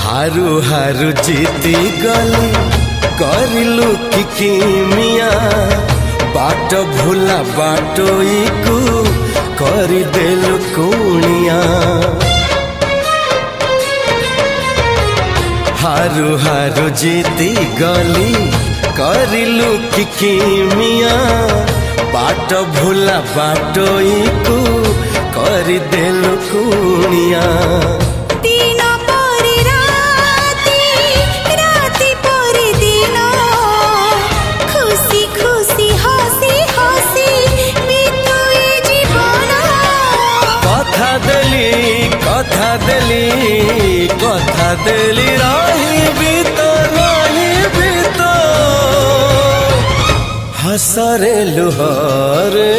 हारू हारू जीती गली करिलु कि किमिया बाट भूला बाटोई को करदेलु कुनिया। हारू हारू जीती गली करिलु कि किमिया बाट भूला बाटोई को करदेलु कुनिया। कथा देली रही तो हसरे लुहरे।